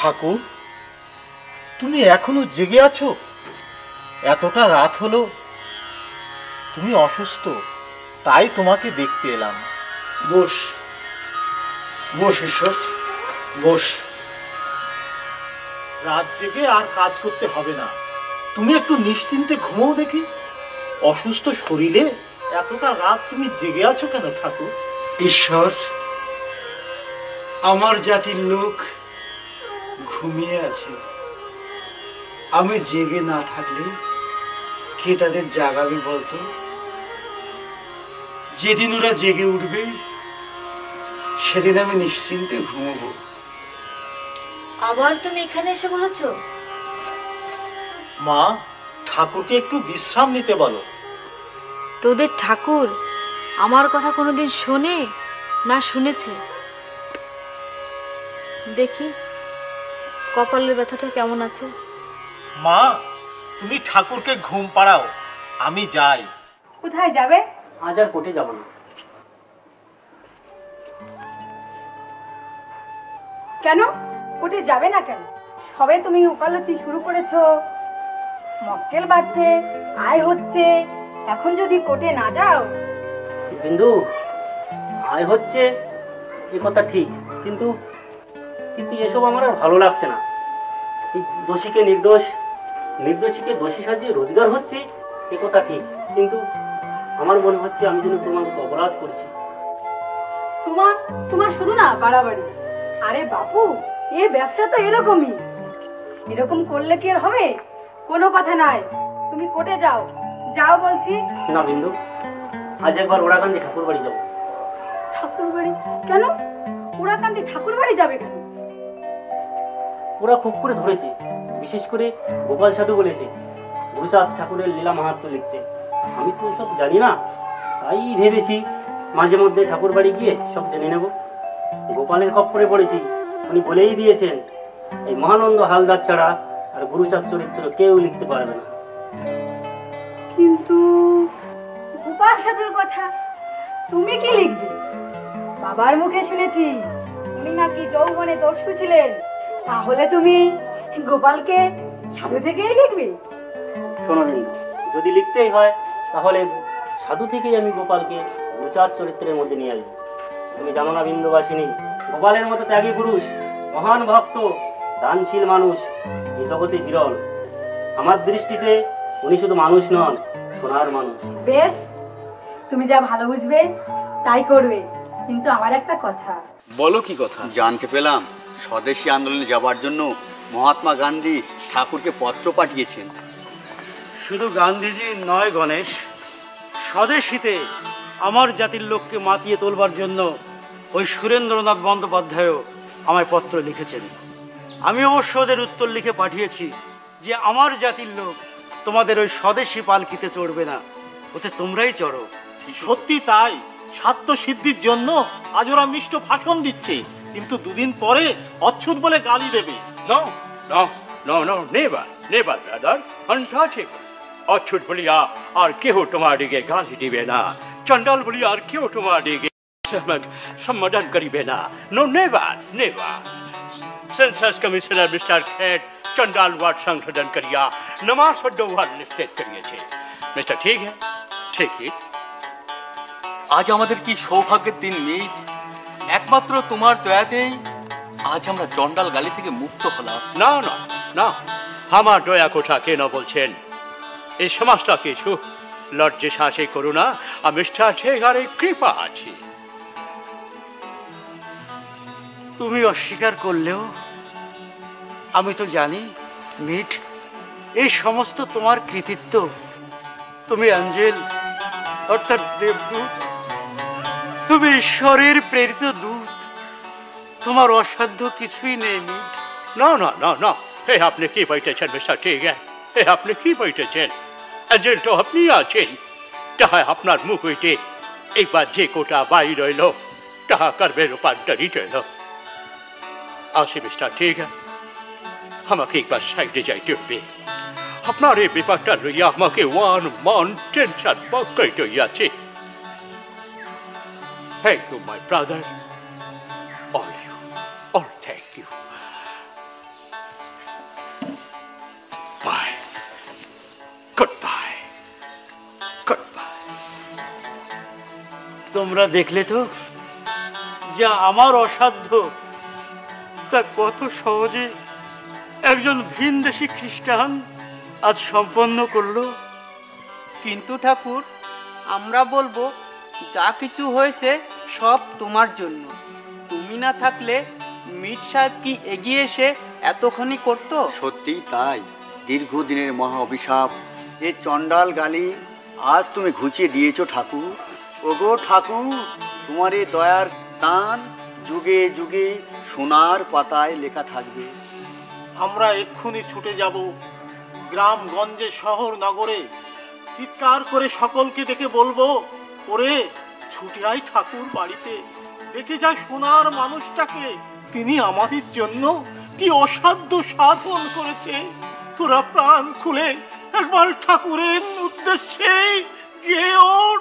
ঠাকুর, তুমি এখনো জেগে আছো? এতটা রাত হলো। তুমি অসুস্থ, তাই তোমাকে দেখতে এলাম। বস বস ঈশ্বর, বস। রাত জেগে আর কাজ করতে হবে না, তুমি একটু নিশ্চিন্তে ঘুমাও দেখি। অসুস্থ শরীরে এতটা রাত তুমি জেগে আছো কেন ঠাকুর? ঈশ্বর, আমার জাতির লোক ঘুমিয়ে আছে। আমি জেগে না থাকলে কে তাদের জাগাবে বলতো? যেদিন ওরা জেগে উঠবে সেদিন আমি নিশ্চিন্তে ঘুমবো। আবার তুমি এখানে এসে বলেছো? মা, ঠাকুরকে একটু বিশ্রাম নিতে বলো। তোদের ঠাকুর আমার কথা কোনোদিন শোনে না শুনেছে? দেখি কপালের ব্যথাটা কেমন আছে। মা, তুমি ঠাকুরকে ঘুম পাড়াও, আমি যাই। কোথায় যাবে? আজ আর কোর্টে যাব না। কেন কোর্টে যাবে না কেন? সবে তুমি ওকালতি শুরু করেছো, মক্কেল বাড়ছে, আয় হচ্ছে, এখন যদি কোর্টে না যাও? বিন্দু, আয় হচ্ছে এ কথা ঠিক, কিন্তু কিন্তু এসব আমার আর ভালো লাগছে না। দোষীকে নির্দোষ, নির্দোষীকে দোষী সাজিয়ে রোজগার হচ্ছে এ কথা ঠিক, কিন্তু আমার মনে হচ্ছে আমি যেন তোমার মতো অপরাধ করছি। তোমার তোমার শুধু না বাড়াবাড়ি। আরে বাপু, এ ব্যবসা তো এরকমই, এরকম করলে কি আর হবে? কোনো কথা নাই, তুমি কোর্টে যাও, যাও বলছি। না বিন্দু, আজ একবার ওরাকান্দি ঠাকুর বাড়ি যাবো। ঠাকুর বাড়ি কেন? ওরাকান্দি ঠাকুর বাড়ি যাবে কেন? ওরা খুব করে ধরেছে, বিশেষ করে গোপাল সাধু বলেছে গুরুচাঁদ ঠাকুরের লীলা মাহাত্ম্য লিখতে। আমি তো সব জানি না, তাই ভেবেছি মাঝে মধ্যে ঠাকুর বাড়ি গিয়ে সব জেনে নেব। গোপালের খপ্পরে পড়েছি, উনি বলেই দিয়েছেন এই মহানন্দ হালদার ছাড়া আর গুরুচাঁদ চরিত্র কেউ লিখতে পারবে না। কিন্তু গোপাল সাধুর কথা তুমি কি লিখবে? বাবার মুখে শুনেছি উনি নাকি যৌবনে দস্যু ছিলেন, তাহলে তুমি গোপালকে সাধু থেকেই লিখবে? শোনো বিন্দু, যদি লিখতেই হয় তাহলে সাধু থেকেই আমি গোপালকে গুরুচাঁদ চরিত্রের মধ্যে নিয়ে আসবো। তুমি জানো না বিন্দুবাসিনী, গোপালের মতো ত্যাগী পুরুষ, মহান ভক্ত, দানশীল মানুষ এই জগতে বিরল। আমার দৃষ্টিতে উনি শুধু মানুষ নন, সোনার মানুষ। বেশ, তুমি যা ভালো বুঝবে তাই করবে, কিন্তু আমার একটা কথা। বলো কি কথা? জানতে পেলাম স্বদেশী আন্দোলনে যাবার জন্য মহাত্মা গান্ধী ঠাকুরকে পত্র পাঠিয়েছেন। শুধু গান্ধীজি নয় গণেশ, স্বদেশীতে আমার জাতির লোককে মাতিয়ে তোলবার জন্য ওই সুরেন্দ্রনাথ বন্দ্যোপাধ্যায়ও আমায় পত্র লিখেছেন। আমি অবশ্য ওদের উত্তর লিখে পাঠিয়েছি যে আমার জাতির লোক তোমাদের ওই স্বদেশী পালকিতে চড়বে না, ওতে তোমরাই চড়ো। সত্যি তাই, স্বার্থ সিদ্ধির জন্য আজ ওরা মিষ্ট ভাষণ দিচ্ছে, কিন্তু দুদিন পরে অচ্ছুত বলে গালি দেবে। No, no, no, no, never, never, brother, untouchable. অচ্ছুত বলিয়া আর কেহ তোমাদিকে গালি দিবে না, চণ্ডাল বলিয়া আর কেহ তোমাদিকে সম্বোধন করিবে না। No, never, never. Census commissioner mister Gait চণ্ডাল ওয়ার্ড সংশোধন করিয়া নমাজ ওয়ার্ড লিস্টেড করিয়েছে। মিস্টার ঠিক হ্যাঁ, ঠিকই। আজ আমাদের কি সৌভাগ্যের দিন মিট, একমাত্র তোমার দয়াতেই আজ আমরা চণ্ডাল গালি থেকে মুক্ত হলাম। না না না, আমার দয়া কোথা কেন বলছেন? এই সমাজটা কিছু লজ্জে শাসে করুণা আর মিস্টার ঠেগারে কৃপা আছে। তুমি অস্বীকার করলেও আমি তো জানি মিট, এই সমস্ত তোমার কৃতিত্ব। তুমি অ্যাঞ্জেল অর্থাৎ দেবদূত, তুমি ঈশ্বরের প্রেরিত দূত, তোমার অসাধ্য কিছুই নেই মিট। না না না না, হে আপনি কি বলতেছেন মিস্টার ঠেগা? হে আপনি কি বলতেছেন? এজেল তো আপনি আছেন, তাহা আপনার মুখ হইতে এইবার যে কোটা বাই রইল তাহা কর্মে রূপান্তরিত হইল। আসি মিস্টার ঠেগা, আমাকে একবার সাইডে যাইতে হবে। আপনার এই ব্যাপারটা লইয়া আমাকে ওয়ান মান টেনশন বকাইতে হইয়াছে। Thank you, my brother. All you. All thank you. তোমরা দেখলে তো, যা আমার অসাধ্য তা কত সহজে একজন ভিনদেশী খ্রিস্টান আজ সম্পন্ন করলো। কিন্তু ঠাকুর, আমরা বলবো যা কিছু হয়েছে সব তোমার জন্য। তুমি না থাকলে মিট সাহেব কি এগিয়ে এসে এতখানি করতো? সত্যি তাই, দীর্ঘদিনের মহা অভিশাপ এ চণ্ডাল গালি আজ তুমি ঘুচিয়ে দিয়েছো ঠাকুর। ওগো ঠাকুর, তোমার এই দয়ার দান যুগে যুগে সোনার পাতায় লেখা থাকবে। আমরা এক্ষুনি ছুটে যাব গ্রামগঞ্জে, শহর নগরে, চিৎকার করে সকলকে ডেকে বলবো, ওরে ছুটে আয় ঠাকুর বাড়িতে, দেখে যায় সোনার মানুষটাকে, তিনি আমাদের জন্য কি অসাধ্য সাধন করেছে। তোরা প্রাণ খুলে একবার ঠাকুরের উদ্দেশ্যে গেয়ে ওঠ।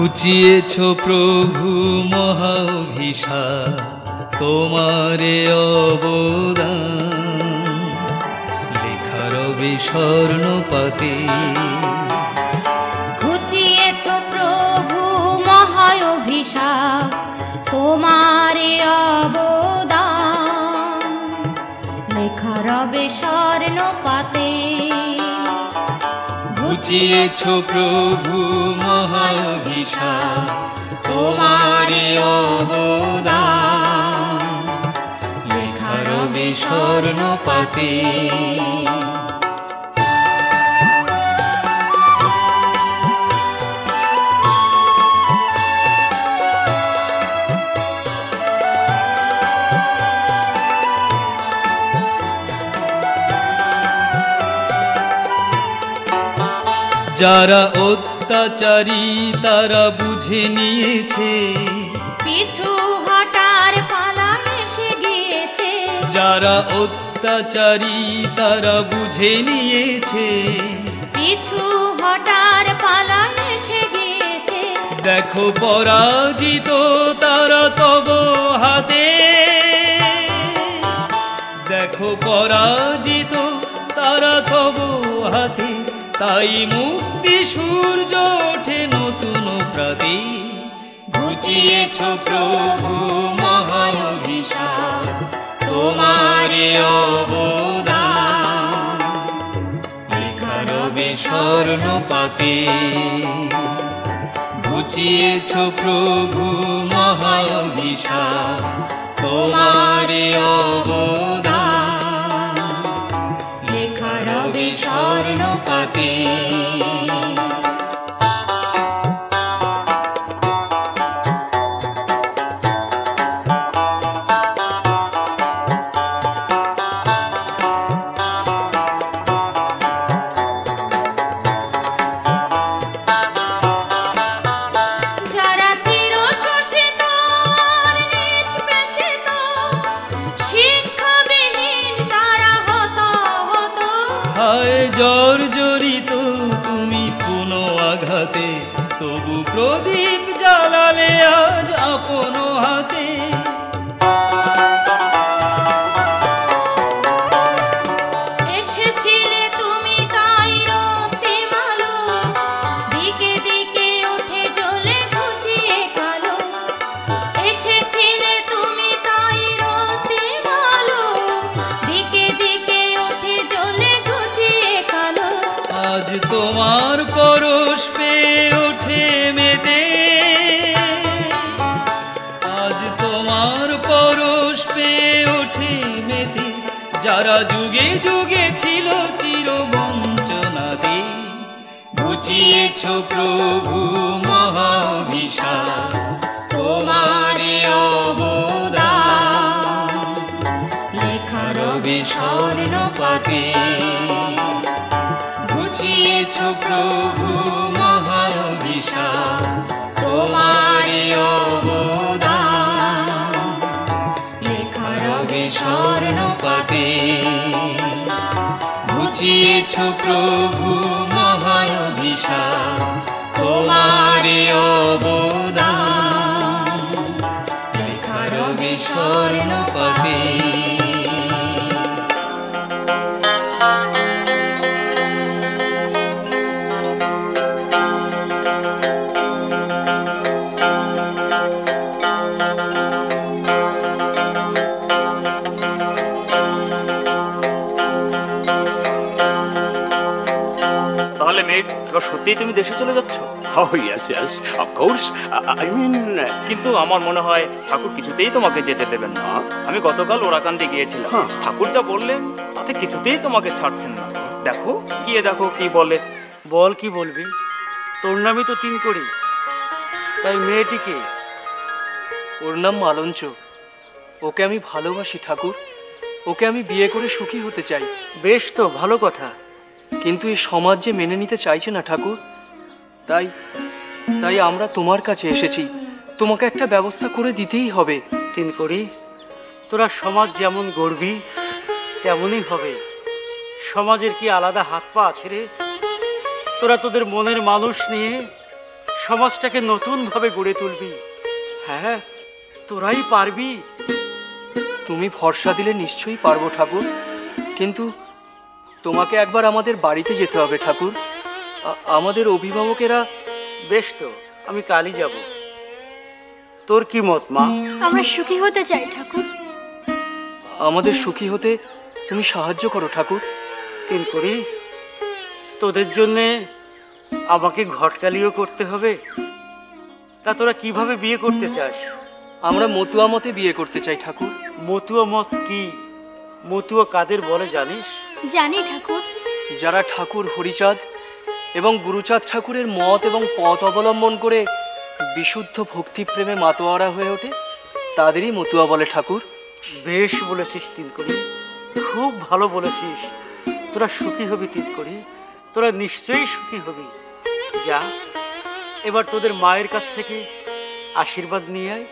ঘুচিয়েছ প্রভু মহাভিশাপ, তোমারে অবদান লেখা রবে স্বর্ণপাতে। ঘুচিয়েছ প্রভু মহাভিশাপ, তোমারে অবদান লেখা রবে স্বর্ণপাতে। ঘুচিয়েছ প্রভু মহাভিশাপ, তোমারে অবদান লেখা রবে স্বর্ণপাতে। যারা অত্যাচারী তারা বুঝে নিয়েছে, পিছু হটার পালা এসে গিয়েছে। যারা অত্যাচারী তারা বুঝে নিয়েছে, পিছু হটার পালা এসে গিয়েছে। দেখো পরাজিত তারা তব হাতে, দেখো পরাজিত তারা তব হাতে। তাই মুক্তি সূর্য ওঠে নতুন প্রাতে। ঘুচিয়েছ প্রভু মহাভিশাপ, তোমারে অবদান লেখা রবে স্বর্ণপাতে। ঘুচিয়েছ প্রভু মহাভিশাপ, তোমারে অবদান লেখা রবে স্বর্ণপাতে। জর্জরিত তুমি কোন আঘাতে, তবু প্রদীপ জ্বালালে আজ আপন হাতে। এসেছিলে তুমি তাই রক্তিম আলো, দিকে দিকে ওঠে জ্বলে ঘুচিয়ে কালো। এসেছিলে তুমি তাই রক্তিম আলো, দিকে দিকে ওঠে জ্বলে ঘুচিয়ে কালো। আজ তোমার পরশ পেয়ে ওঠে মেতে, আজ তোমার পরশ পেয়ে ওঠে মেতে। যারা যুগে যুগে ছিল চির বঞ্চনাতে। ঘুচিয়েছ প্রভু মহাভিশাপ, তোমারে অবদান লেখা রবে স্বর্ণপাতে। ঘুচিয়েছ ঘুচিয়েছ প্রভু মহাভিশাপ তোমারই অবদান লেখা রবে স্বর্ণপাতে ঘুচিয়েছ প্রভু মহাভিশাপ তোমারই অবদান লেখা রবে স্বর্ণপাতে তাহলে মেঘ, এবার সত্যিই তুমি দেশে চলে যাচ্ছ? Oh, yes, yes, of course. I mean, কিন্তু আমার মনে হয় ঠাকুর কিছুতেই তোমাকে যেতে দেবেন না। আমি গতকাল ওরাকান্দি গিয়েছিলাম, ঠাকুর যা বললেন তাতে কিছুতেই তোমাকে ছাড়ছেন না। দেখো গিয়ে দেখো কি বলে। বল, কি বলবি? তোর নামই তো তিন করি, তাই মেয়েটিকে। ওর নাম মালঞ্চ। ওকে আমি ভালোবাসি ঠাকুর, ওকে আমি বিয়ে করে সুখী হতে চাই। বেশ তো, ভালো কথা। কিন্তু এই সমাজ যে মেনে নিতে চাইছে না ঠাকুর, তাই তাই আমরা তোমার কাছে এসেছি। তোমাকে একটা ব্যবস্থা করে দিতেই হবে। তিন করি, তোরা সমাজ যেমন গড়বি তেমনই হবে। সমাজের কি আলাদা হাত পা আছে রে? তোরা তোদের মনের মানুষ নিয়ে সমাজটাকে নতুন ভাবে গড়ে তুলবি। হ্যাঁ, তোরাই পারবি। তুমি ভরসা দিলে নিশ্চয়ই পারবো ঠাকুর, কিন্তু তোমাকে একবার আমাদের বাড়িতে যেতে হবে ঠাকুর। আমাদের অভিভাবকেরা। বেশ তো, আমি কালই যাব। তোর কি মত মা? আমরা সুখী হতে চাই ঠাকুর। আমাদের সুখী হতে তুমি সাহায্য করো ঠাকুর। তিন করি, তোদের জন্যে আমাকে ঘটকালিও করতে হবে। তা তোরা কিভাবে বিয়ে করতে চাস? আমরা মতুয়া মতে বিয়ে করতে চাই ঠাকুর। মতুয়া মত কি? মতুয়া কাদের বলে জানিস? জানি ঠাকুর। যারা ঠাকুর হরিচাঁদ এবং গুরুচাঁদ ঠাকুরের মত এবং পথ অবলম্বন করে বিশুদ্ধ ভক্তি প্রেমে মাতোয়ারা হয়ে ওঠে, তাদেরই মতুয়া বলে ঠাকুর। বেশ বলেছিস তিন করি, খুব ভালো বলেছিস। তোরা সুখী হবি তিন করি, তোরা নিশ্চয়ই সুখী হবি। যা, এবার তোদের মায়ের কাছ থেকে আশীর্বাদ নিয়ে আয়।